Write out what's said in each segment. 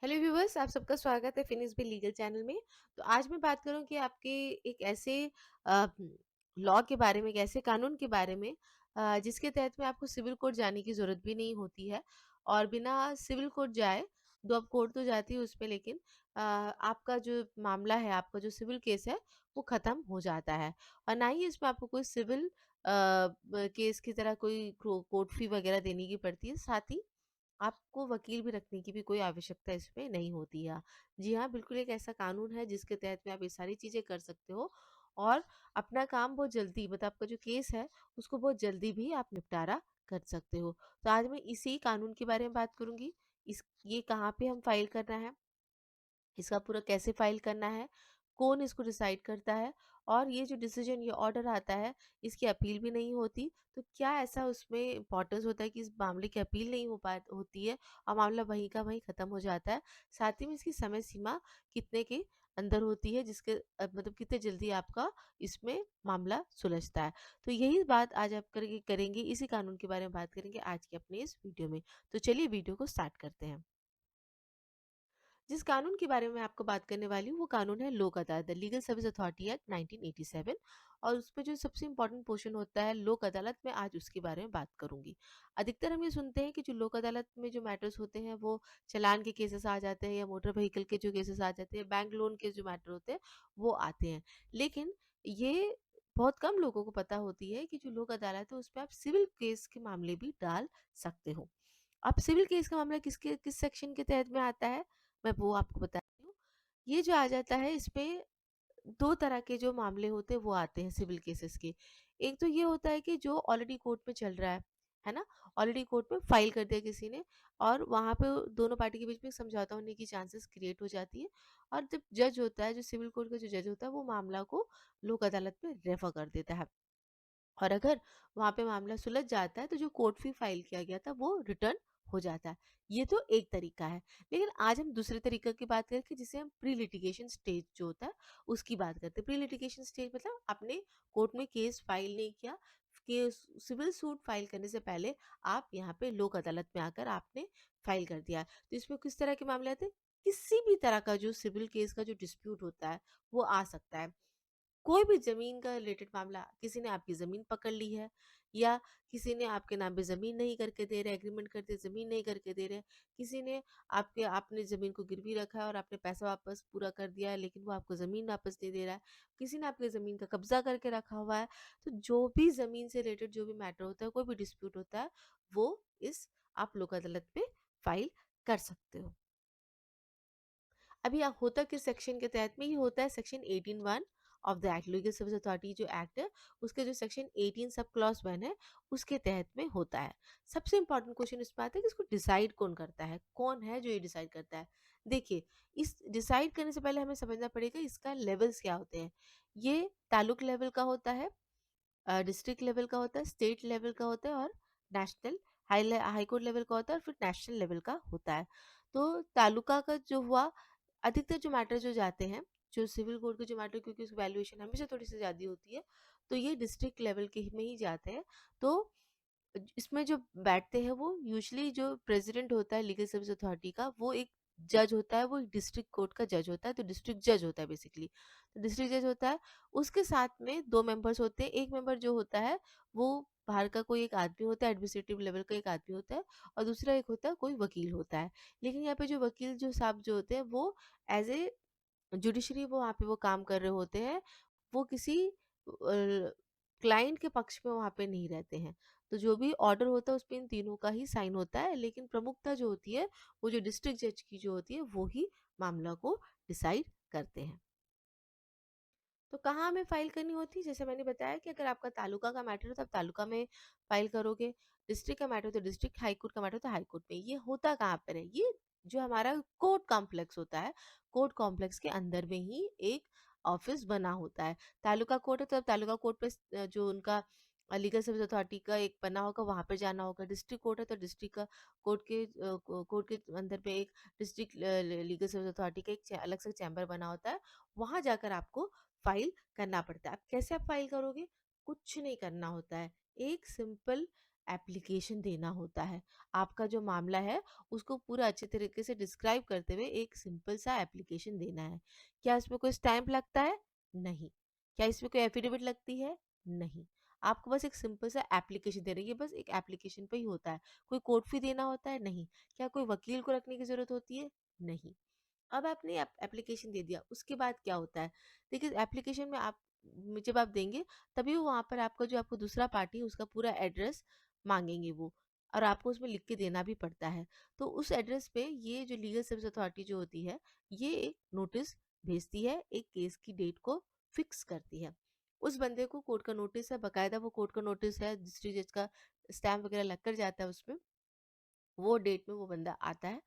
Hello viewers, आप सबका स्वागत है फिनिश बिल लीगल चैनल में। तो आज मैं बात करूँ कि आपके एक ऐसे लॉ के बारे में, एक ऐसे कानून के बारे में जिसके तहत में आपको सिविल कोर्ट जाने की ज़रूरत भी नहीं होती है और बिना सिविल कोर्ट जाए, दो आप कोर्ट तो जाती है उसमें, लेकिन आपका जो मामला है, आपका जो सिविल केस है, वो ख़त्म हो जाता है और ना ही इसमें आपको कोई सिविल केस की तरह कोई कोर्ट फी वगैरह देने की पड़ती है। साथ ही आपको वकील भी रखने की भी कोई आवश्यकता इसमें नहीं होती है। जी हाँ, बिल्कुल एक ऐसा कानून है जिसके तहत में आप ये सारी चीज़ें कर सकते हो और अपना काम बहुत जल्दी, मतलब आपका जो केस है उसको बहुत जल्दी भी आप निपटारा कर सकते हो। तो आज मैं इसी कानून के बारे में बात करूँगी। इस ये कहाँ पे हम फाइल करना है, इसका पूरा कैसे फाइल करना है, कौन इसको डिसाइड करता है और ये जो डिसीजन, ये ऑर्डर आता है, इसकी अपील भी नहीं होती। तो क्या ऐसा उसमें इम्पोर्टेंस होता है कि इस मामले की अपील नहीं होती है और मामला वहीं का वहीं ख़त्म हो जाता है। साथ ही में इसकी समय सीमा कितने के अंदर होती है, जिसके मतलब कितने जल्दी आपका इसमें मामला सुलझता है। तो यही बात आज आप करेंगे, इसी कानून के बारे में बात करेंगे आज के अपने इस वीडियो में। तो चलिए वीडियो को स्टार्ट करते हैं। जिस कानून के बारे में आपको बात करने वाली हूँ वो कानून है लोक अदालत, लीगल सर्विस अथॉरिटी एक्ट 1987। और उसमें जो सबसे इम्पोर्टेंट पोर्शन होता है लोक अदालत में, आज उसके बारे में बात करूंगी। अधिकतर हम ये सुनते हैं कि जो लोक अदालत में जो मैटर्स होते हैं वो चालान के केसेस आ जाते हैं या मोटर व्हीकल के जो केसेस आ जाते हैं, बैंक लोन के जो मैटर होते हैं वो आते हैं। लेकिन ये बहुत कम लोगों को पता होती है कि जो लोक अदालत है उस पर आप सिविल केस के मामले भी डाल सकते हो। अब सिविल केस का मामला किस सेक्शन के तहत में आता है, मैं वो आपको बताती हूँ। ये जो आ जाता है, इसमें 2 तरह के जो मामले होते हैं वो आते हैं सिविल केसेस के। एक तो ये होता है कि जो ऑलरेडी कोर्ट में चल रहा है ना? ऑलरेडी कोर्ट में फाइल कर दिया किसी ने और वहाँ पे दोनों पार्टी के बीच में एक समझौता होने की चांसेस क्रिएट हो जाती है और जब जज होता है, जो सिविल कोर्ट का जो जज होता है, वो मामला को लोक अदालत में रेफर कर देता है। और अगर वहाँ पे मामला सुलझ जाता है तो जो कोर्ट फी फाइल किया गया था वो रिटर्न हो जाता है। ये तो एक तरीका है। लेकिन आज हम दूसरे तरीके की बात करें कि जिसे हम प्री लिटिगेशन स्टेज जो होता है उसकी बात करते हैं। प्री लिटिगेशन स्टेज मतलब आपने कोर्ट में केस फाइल नहीं किया, केस सिविल सूट फाइल करने से पहले आप यहाँ पे लोक अदालत में आकर आपने फाइल कर दिया। तो इसमें किस तरह के मामले आते हैं? किसी भी तरह का जो सिविल केस का जो डिस्प्यूट होता है वो आ सकता है। कोई भी ज़मीन का रिलेटेड मामला, किसी ने आपकी ज़मीन पकड़ ली है या किसी ने आपके नाम पे ज़मीन नहीं करके दे रहे, एग्रीमेंट करके ज़मीन नहीं करके दे रहे, किसी ने आपने ज़मीन को गिरवी रखा है और आपने पैसा वापस पूरा कर दिया है, लेकिन वो आपको ज़मीन वापस नहीं दे रहा है, किसी ने आपकी ज़मीन का कब्ज़ा करके रखा हुआ है। तो जो भी ज़मीन से रिलेटेड जो भी मैटर होता है, कोई भी डिस्प्यूट होता है, वो इस आप लोक अदालत में फाइल कर सकते हो। अभी होता किस सेक्शन के तहत में, ये होता है section 18(1) of the act, legal service authority जो एक्ट है उसके जो सेक्शन 18 सब क्लॉज 1 है उसके तहत में होता है। सबसे इंपॉर्टेंट क्वेश्चन इसमें आता है कि इसको डिसाइड कौन करता है, कौन है जो ये डिसाइड करता है। देखिए, इस डिसाइड करने से पहले हमें समझना पड़ेगा इसका लेवल्स क्या होते हैं। ये तालुक लेवल का होता है, डिस्ट्रिक्ट लेवल का होता है, स्टेट लेवल का होता है और नेशनल हाई कोर्ट लेवल का होता है और फिर नेशनल लेवल का होता है। तो तालुका का जो हुआ, अधिकतर जो मैटर जो जाते हैं, जो सिविल कोर्ट के जो मैटर, क्योंकि उसकी वैल्यूएशन हमेशा थोड़ी-सी ज़्यादा होती है, तो ये डिस्ट्रिक्ट लेवल के में ही जाते हैं। तो इसमें जो बैठते हैं वो यूजुअली जो प्रेज़िडेंट होता है लीगल सर्विस अथॉरिटी का, वो एक जज होता है, वो एक डिस्ट्रिक्ट कोर्ट का जज होता है, तो डिस्ट्रिक्ट जज होता है बेसिकली। तो डिस्ट्रिक्ट जज होता है, उसके साथ में 2 मेंबर्स होते हैं। एक मेंबर जो होता है वो बाहर का कोई एक आदमी होता है, एडमिनिस्ट्रेटिव लेवल का एक आदमी होता है और दूसरा एक होता है कोई वकील होता है। लेकिन यहाँ पे जो वकील जो साहब जो होते हैं वो एज़ ए जुडिशरी वो वहाँ पे वो काम कर रहे होते हैं, वो किसी क्लाइंट के पक्ष में वहाँ पे नहीं रहते हैं। तो जो भी ऑर्डर होता है उसपे इन तीनों का ही साइन होता है, लेकिन प्रमुखता जो होती है वो जो डिस्ट्रिक्ट जज की जो होती है वो ही मामला को डिसाइड करते हैं। तो कहाँ हमें फाइल करनी होती है? जैसे मैंने बताया कि अगर आपका तालुका का मैटर है तो आप तालुका में फाइल करोगे, डिस्ट्रिक्ट का मैटर हो तो डिस्ट्रिक्ट, हाई कोर्ट का मैटर हो तो हाई कोर्ट में। ये होता कहाँ पर है? ये जो हमारा कोर्ट कॉम्प्लेक्स होता है, कोर्ट कॉम्प्लेक्स के अंदर में ही एक ऑफिस बना होता है। तालुका कोर्ट है तो अब तालुका कोर्ट पे जो उनका लीगल सर्विस अथॉरिटी का एक बना होगा वहाँ पे जाना होगा। डिस्ट्रिक्ट कोर्ट है तो डिस्ट्रिक्ट का कोर्ट के अंदर में एक डिस्ट्रिक्ट लीगल सर्विस अथॉरिटी का एक अलग से चैम्बर बना होता है। वहाँ जाकर आपको फाइल करना पड़ता है। अब कैसे आप फाइल करोगे? कुछ नहीं करना होता है। एक सिंपल एप्लीकेशन देना होता है। आपका जो मामला है उसको पूरा अच्छे तरीके से डिस्क्राइब करते हुए एक सिंपल सा एप्लीकेशन देना है। क्या इसमें कोई स्टैम्प लगता है? नहीं। क्या इसमें कोई एफिडेविट लगती है? नहीं। आपको बस एक सिंपल सा एप्लीकेशन देना है, ये बस एक एप्लीकेशन पे ही होता है। कोई कोर्ट फी देना होता है? नहीं। क्या कोई वकील को रखने की ज़रूरत होती है? नहीं। अब आपने एप्लीकेशन दे दिया, उसके बाद क्या होता है? देखिए एप्लीकेशन में जब आप देंगे तभी वो वहाँ पर आपका जो आपको दूसरा पार्टी है उसका पूरा एड्रेस माँगेंगे वो, और आपको उसमें लिख के देना भी पड़ता है। तो उस एड्रेस पे ये जो लीगल सर्विस अथॉरिटी जो होती है, ये एक नोटिस भेजती है, एक केस की डेट को फिक्स करती है। उस बंदे को कोर्ट का नोटिस है, बाकायदा वो कोर्ट का नोटिस है, डिस्ट्रिक्ट जज का स्टैम्प वगैरह लग कर जाता है उसमें। वो डेट में वो बंदा आता है।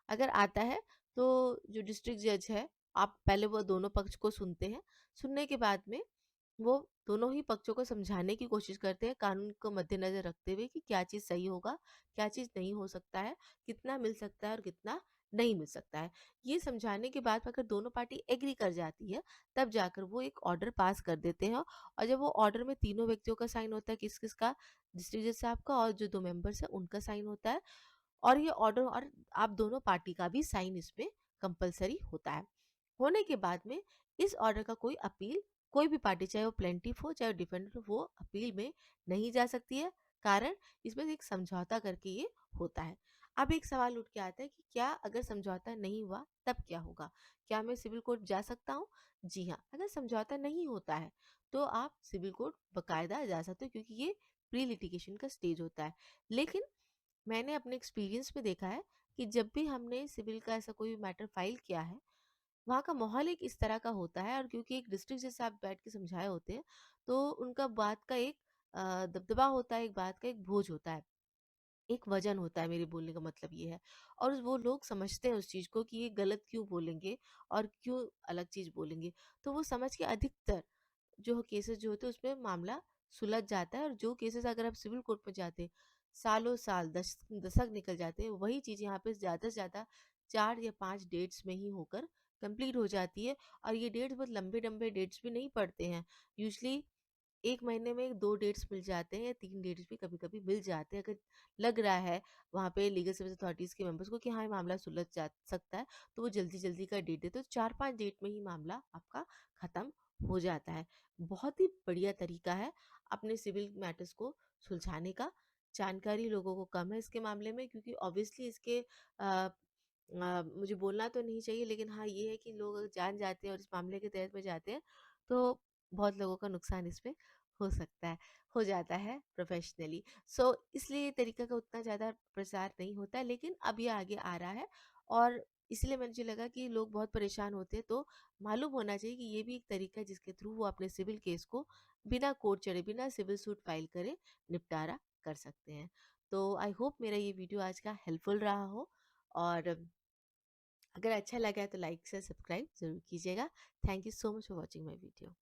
अगर आता है तो जो डिस्ट्रिक्ट जज है, आप पहले वो दोनों पक्ष को सुनते हैं। सुनने के बाद में वो दोनों ही पक्षों को समझाने की कोशिश करते हैं कानून को मद्देनज़र रखते हुए कि क्या चीज़ सही होगा, क्या चीज़ नहीं हो सकता है, कितना मिल सकता है और कितना नहीं मिल सकता है। ये समझाने के बाद अगर दोनों पार्टी एग्री कर जाती है, तब जाकर वो एक ऑर्डर पास कर देते हैं, और जब वो ऑर्डर में तीनों व्यक्तियों का साइन होता है, किस-किस का? डिस्ट्रिक्ट जज साहब का और जो 2 मेंबर्स हैं उनका साइन होता है। और ये ऑर्डर और आप दोनों पार्टी का भी साइन इसमें कंपल्सरी होता है। होने के बाद में इस ऑर्डर का कोई अपील, कोई भी पार्टी चाहे वो प्लेंटिफ हो चाहे वो डिफेंडेंट हो, वो अपील में नहीं जा सकती है। कारण इसमें एक समझौता करके ये होता है। अब एक सवाल उठ के आता है कि क्या अगर समझौता नहीं हुआ तब क्या होगा? क्या मैं सिविल कोर्ट जा सकता हूँ? जी हाँ, अगर समझौता नहीं होता है तो आप सिविल कोर्ट बकायदा जा सकते हो, क्योंकि ये प्री लिटिगेशन का स्टेज होता है। लेकिन मैंने अपने एक्सपीरियंस में देखा है कि जब भी हमने सिविल का ऐसा कोई मैटर फाइल किया है, वहाँ का माहौल एक इस तरह का होता है, और क्योंकि एक डिस्ट्रिक्ट जज साहब बैठ के समझाए होते हैं, तो उनका बात का एक दबदबा होता है, एक बात का एक बोझ होता है, एक वजन होता है, मेरे बोलने का मतलब ये है। और वो लोग समझते हैं उस चीज़ को कि ये गलत क्यों बोलेंगे और क्यों अलग चीज़ बोलेंगे। तो वो समझ के अधिकतर जो केसेस जो होते हैं उसमें मामला सुलझ जाता है, और जो केसेस अगर आप सिविल कोर्ट में जाते हैं, सालों साल दशक निकल जाते हैं, वही चीज़ यहाँ पे ज़्यादा से ज़्यादा 4 या 5 डेट्स में ही होकर कंप्लीट हो जाती है। और ये डेट्स बहुत लंबे-लंबे डेट्स भी नहीं पड़ते हैं। यूजुअली 1 महीने में 2 डेट्स मिल जाते हैं या 3 डेट्स भी कभी-कभी मिल जाते हैं। अगर लग रहा है वहाँ पे लीगल सर्विस अथॉरिटीज़ के मेंबर्स को कि हाँ, ये मामला सुलझ जा सकता है, तो वो जल्दी-जल्दी का डेट देते हैं, तो 4-5 डेट में ही मामला आपका खत्म हो जाता है। बहुत ही बढ़िया तरीका है अपने सिविल मैटर्स को सुलझाने का। जानकारी लोगों को कम है इसके मामले में, क्योंकि ऑब्वियसली इसके मुझे बोलना तो नहीं चाहिए, लेकिन हाँ, ये है कि लोग अगर जान जाते हैं और इस मामले के तहत में जाते हैं, तो बहुत लोगों का नुकसान इसमें हो सकता है, हो जाता है प्रोफ़ेशनली। सो इसलिए ये तरीका का उतना ज़्यादा प्रचार नहीं होता है, लेकिन अब ये आगे आ रहा है, और इसलिए मुझे लगा कि लोग बहुत परेशान होते हैं, तो मालूम होना चाहिए कि ये भी एक तरीका है जिसके थ्रू वो अपने सिविल केस को बिना कोर्ट चढ़े, बिना सिविल सूट फाइल करे निपटारा कर सकते हैं। तो आई होप मेरा ये वीडियो आज का हेल्पफुल रहा हो, और अगर अच्छा लगा है तो लाइक से सब्सक्राइब ज़रूर कीजिएगा। Thank you so much for watching my video.